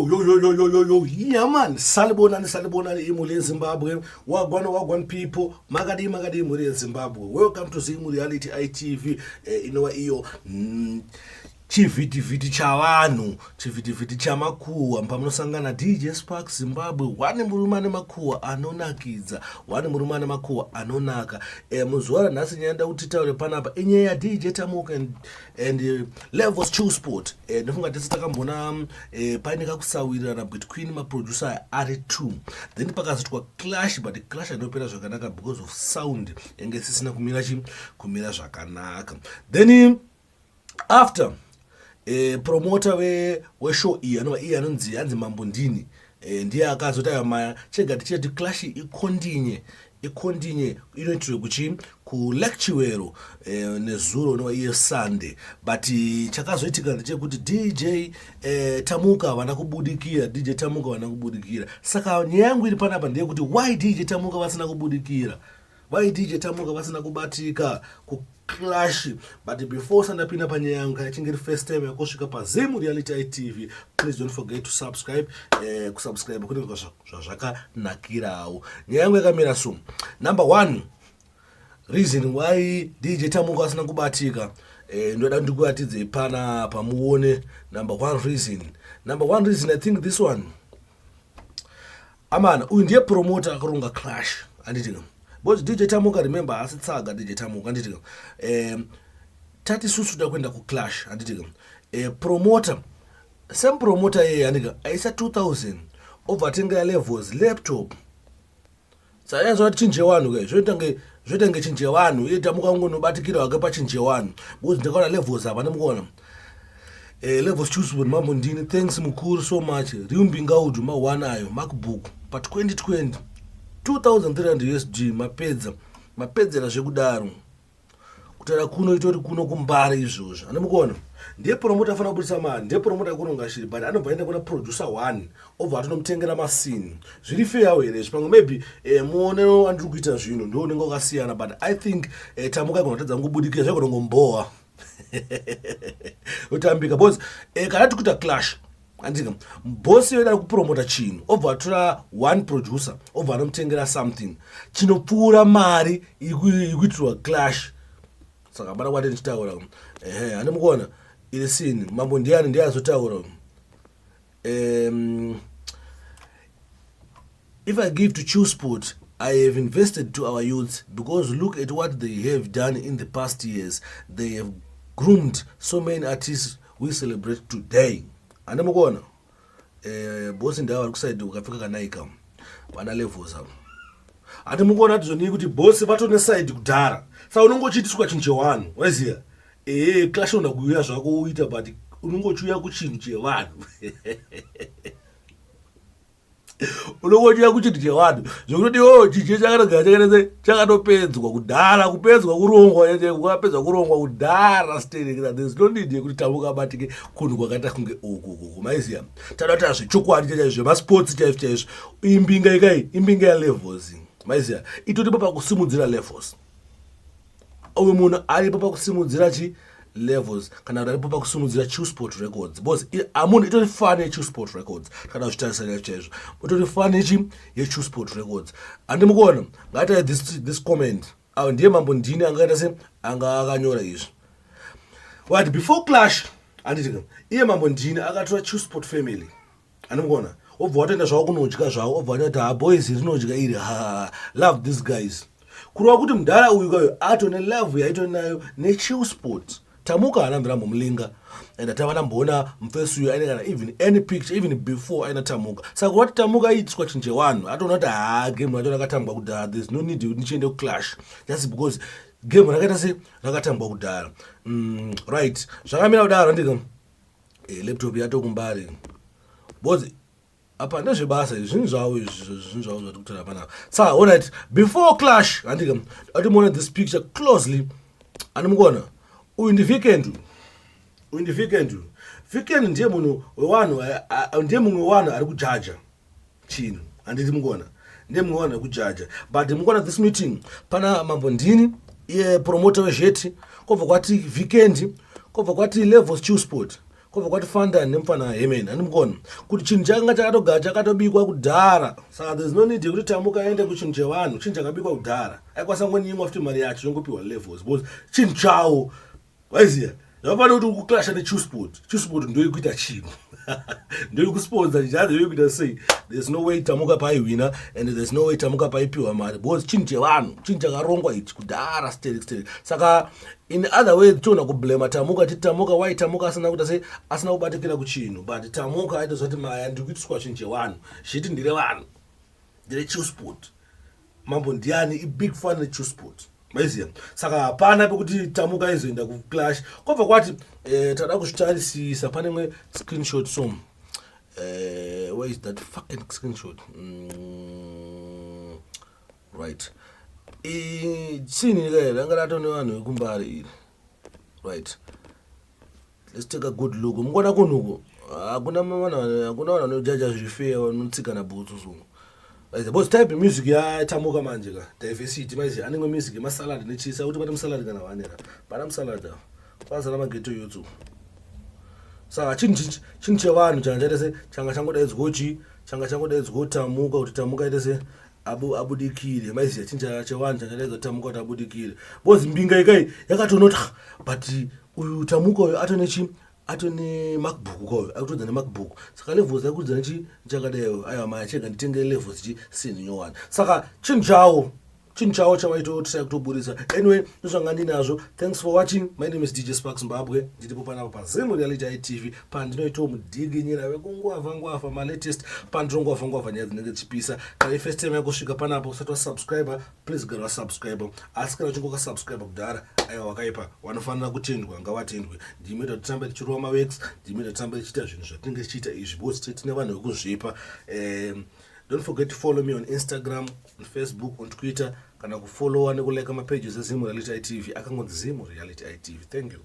Yo. Yeah, man. Salibonani, Imuli Zimbabwe. Wagwan people. Magadi, Imuli Zimbabwe. Welcome to Zimu Reality ITV. Iyo. Chiviti chamakuwa mpamunosangana DJ Spark Zimbabwe wane murumane makuwa anonakidza wane murumane makuwa anonaka muzuwa nhasi nyanda kuti taure panapa inyaya ya DJ Tamuka and Levels Chill Sport ndofunga tese takambona paine kakusawirirana between maproducer ari 2 then pakazotwa clash but clash andopera zvakanaka because of sound yange sisina kumira zvakanaka then after promoter we-show iyi anova iyi anonzi hanzi Mambo Ndini ndiye akazotama chega ticheti clash ikondinye inoitirwe kuchi kulectuero nezuro inova iye Sunday but chakazoitika ndechekuti DJ Tamuka vana kubudikira saka nyaya yangu iri panapa ndeyekuti why DJ Tamuka vasina kubudikira why DJ Tamuka vasina kubatika ku clash but before sandapinda panyaya yangu kachingiri first time yakosvika paZimu Reality ITV please don't forget to subscribe kusubscribe kuti zvazvakanakirawo nyaya yangu yakamira so number 1 reason why DJ Tamuka asina kubatika ndoda ndikuratidze pana pamuone number 1 reason I think this one amana uyu ndiye promoter akaronga clash anditika because DJ Tamuka remember asitsaga DJ Tamuka anditika tati susu da kwenda ku clash anditika promoter same promoter yeye andika aisa 2000 overtenga Levels laptop sayenza wati chinje wanu ke zvotange chinje wanu iye Tamuka ungonobatikira wake pa chinje wanu because ndakaona Levels apa ndamukona Levels Chill Sport Mambo Ndini thanks mukuru so much riumbinga udu ma1 ayo MacBook pa 2020 $2,300 USD mapedzera zvekudaro kutaura kuno itori kuno kumbari izvozvo anomukona ndiye promoter afana kubudisa mari ndiye promoter akuronga shiri but anobva enda kuna producer 1 obva atonomutengera masini zviri fair here pamwe maybe muonero andiri kuita zvino ndo unenge wakasiyana but I think Tamuka igonatadza ngubudikira zvagonongombowa utambika because kana tikuita clash andika bosi yoda kupromota chinhu obva atora one producer obva anomutengera something chinopfuura mari ikuitirwa clash saka bana kwati ndichitaura andimukona ile scene Mambo Ndiyani ndiye azotaura if I give to Chill Sport I have invested to our youth because look at what they have done in the past years. They have groomed so many artists we celebrate today. Andamukona bosi ndawo ari kusaidi ukafika kanaika pana Levels apo andimukona tizoni kuti bosi vatone side kudhara saka unongochitiswa chinhu chevanhu waziya clash unda kuuya zvako uita but unongochiuya kuchinhu chevanhu unongochiuya kuchinhu chevanhu zvokutoti chiche chakatopedzwa kudhara kupedzwa kurongwa kudhara stereka there's no need yekuti Tamuka abatike kunhu kwakaita kunge uku maiziya tadata zvechokwadi chaizvo masports chaizvo imbinga yaLevels maiziya itotipo pakusimudzira Levels uyu munhu aripo pakusimudzira Levels kana kuti aripo pakusimudzira Chill Sport Records because amunhu itori fani yeChill Sport Records kana zvitarisana chaizvo itori fani yeChill Sport Records andimukona ngata this comment ndiye Mambo Ndini angaita anga akanyora izvi what before clash anditika iye Mambo Ndini akatora Chill Sport family andimukona obva watoenda zvavo kunodya zvavo obva wanyati boys rinodya iri love these guys kurwa kuti mudhara uyu kayo atone love yaitoni nayo neChill Sport Tamuka haana mulinga and atava ndamboona mufesi uyu aine kana even any picture even before aina Tamuka saka kuti Tamuka itiswa chinje wanhu atoona kuti game racho rakatambwa kudhara there's no need ndichiende kuclash just because game rakaita rakatambwa kudhara right zvakamira kudaro ndika laptop yatokumbari because apa ndezvebasa zvinhu zvavo zvati kutora panapa saka alright before clash andika atimuona this picture closely andimukona uyu ndi Weekend ndiye munhu wewanhu ndiye mumwe wewanhu ari kujaja chinhu handiti mukona ndiye mumwe wewanhu ari kujaja but mukona this meeting pana Mambo Ndini iye promoter wezveti kobva kwati Weekend kobva kwati Levels Chill Sport kobva kwati Fandani nemufana Hemen animukona kuti chinhu chakanga chakatogara chakatobikwa kudhara. Saka there's no need yekuti Tamuka aende kuchinhu chevanhu, chinhu chakabikwa kudhara. Aikwanisa ngonyimwa futi mari yacho yongopiwa levels because chinhu chawo waiziya zvapano kuti ukuclasha neChewsport. Chewsport ndio ikuita chinhu ndio ikusponsor chichazi ndio ikuita sei. There's no way Tamuka paiwina and there's no way Tamuka paipiwa mari because chinhu chevanhu, chinhu chakarongwa ichi kudhara steri. Saka in other way tiona kublema Tamuka titi Tamuka why Tamuka asina kuita sei, asina kubatikira kuchinhu but Tamuka aitozoti maya ndikuitiswa chinhu chevanhu chiti ndire vanhu ndire Chewsport. Mambo ndiani ibig fan neChewsport. Maiziya. Saka hapana pekuti Tamuka izoenda kuclash. Kobva kwati tada kuzvitarisisa pane imwe screenshot so where is that fucking screenshot? Right. Sini ke langa latone vanhu vekumbari iri. Right. Let's take a good look. Mukona kunuko hakuna vanhu vanojaja zvifeya vanotsikana bhutsu so. Both type of music ya Tamuka manje ka diversity manje anenge music masalad nechisa kuti pata masalad kana vanera pana masalad kwanza na mageto yotsu. Saka chinhu chevanhu changa se changa changodaidzwa uchi changa changodaidzwa Tamuka kuti Tamuka ite se abudikire maiziya chinhu chevanhu changa daidzwa Tamuka kuti abudikire bozi mbinga ikai yakatonota but uyu Tamuka uyu atone MacBook kwayo akutodza neMacBook. Saka levels yakudza nechi chakadai aiwa machega nditenge levels chi sini nyowani. Saka chinhu chawo chavaitotisa kutoburisa. Anyway ndozvanga ndinazvo. Thanks for watching. My name is DJ Sparks Zimbabwe. Ndiripo panapo paZimu Reality TV pandinoitawo mudiginyira wekungwavha ma latest pandinongwavha nyaya dzinenge dzichipisa. Kana first time yakusvika panapo usati wasubscribe please gara wasubscribe. Asi kana uchinge wakasubscribe kudhara aiwa wakaipa wanofanira kutendwa ngavatendwe. Ndinoita kuti tirambe tichirowa maworks, ndinoita kuti tirambe tichiita zvinhu zvatinenge tichiita izvi because tine vanhu vekuzvipa. Don't forget to follow me on Instagram, on Facebook, on Twitter. Kana kufollowa nekulike ma pages eZimu Reality TV akangonzi Zimu Reality TV. Thank you.